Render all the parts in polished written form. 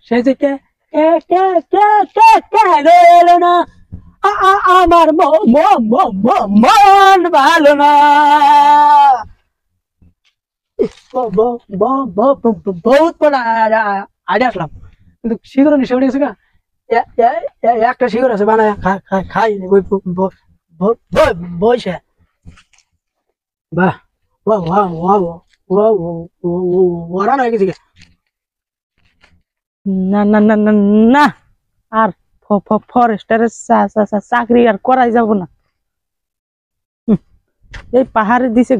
সে যে কে কে কে কে কে কেন এলো না আমার মন ভালো না বহুত বড় আইডিয়া আসলাম কিন্তু শিখর নিশে উঠে গেছে গা একটা শিখর আছে বানায় খাই বইসে বাহ বাহ বাহ বাহ ওরা নয় গেছে না না না না না আর ফরেস্টারের চাকরি আর করাই যাব না এই পাহাড়ে দিছে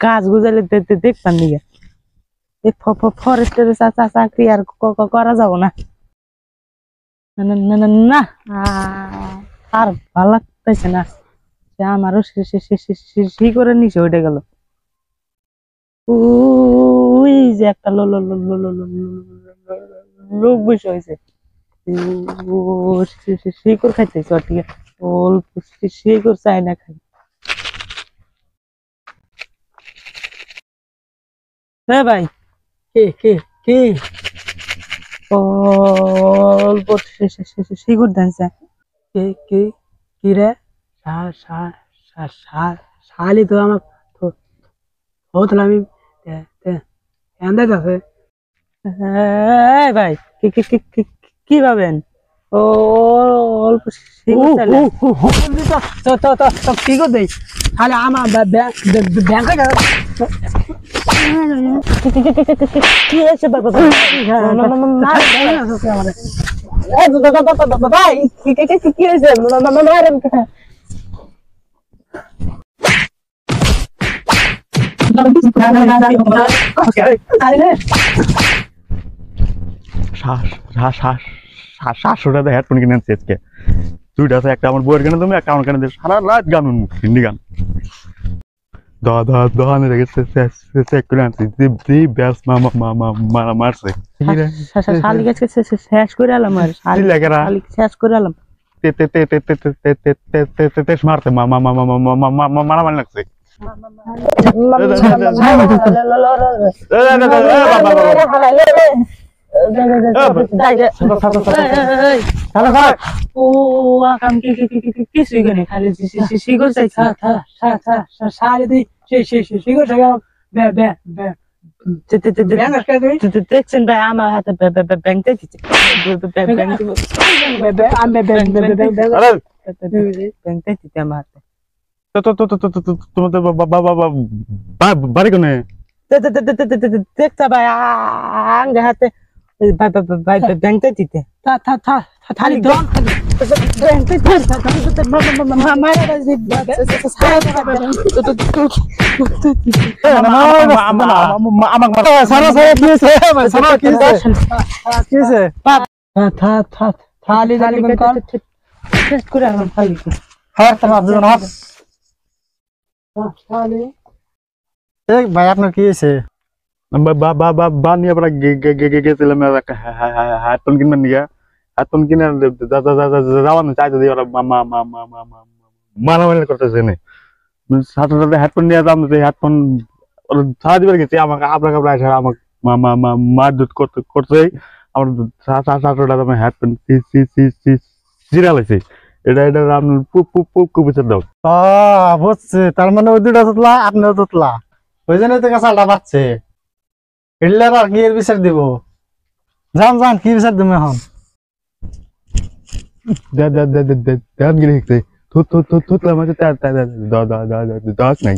গাছ গুজালে দেখতাম নিয়ে এই ফরেস্টারের চাকরি আর করা যাব না না না না না আর ভালো লাগতেছে না সে আমারও করে নিচে উঠে গেল ওই যে একটা লোক বসে হয়েছে শিকড় খাইতেছে ঠিক আছে অল্প শিকড় চাই না খাই হ্যাঁ ভাই কে কে কে অল্প শিকড় দেন কে কে কি রে শালি তো আমার হতল আমি এন্দাজ আছে হ্যাঁ ভাই কি ভাবেন ও অল্প শিকড় দেই তাহলে আমার ব্যাংকে কি হয়েছে ভাই কি হয়েছে শাশুড়া হেডফোন কিনে আনছি আজকে দুইটা আছে একটা আমার বউয়ের কেনে তুমি একটা আমার কেনে সারা রাত গান হিন্দি গান দহানে রেখেছে চেক করে আনছি ব্যাস মারছে শেষ করে এলাম আর শেষ করে এলাম মারতে মারামারি লাগছে কিছুই করে খালি শিকড় চাই দেখছেন ভাই আমার হাতে ব্যাংক দিচ্ছে আমার হাতে তোমাদের বাড়ি কোনে দেখতে ভাই আঙ্গে হাতে ব্যাংকটা দিতে খালি ভাই আপনার কি হয়েছে গেছিলাম হেডফোন কিনবেন নিয়ে হেডফোন কিনে যাওয়ানো চাইতে দিয়ে ওরা মারামারি করতেছে সাথে সাথে হেডফোন নিয়ে যাম হেডফোন সারা দিবার গেছি আমাকে আপনার কাপড় আসে আমাকে মারধর করছে আমার হেডফোন চিরালাইছে এটা আপনার বিচার দাও বুঝছে তার মানে ওই দুটা তোতলা আপনিও তোতলা ওই জন্য তো কাঁচালটা পাচ্ছে হিটলার আর কি এর বিচার দিব যান যান কি বিচার দিব এখন দেন গিয়ে থুতলা মাঝে দাস নাই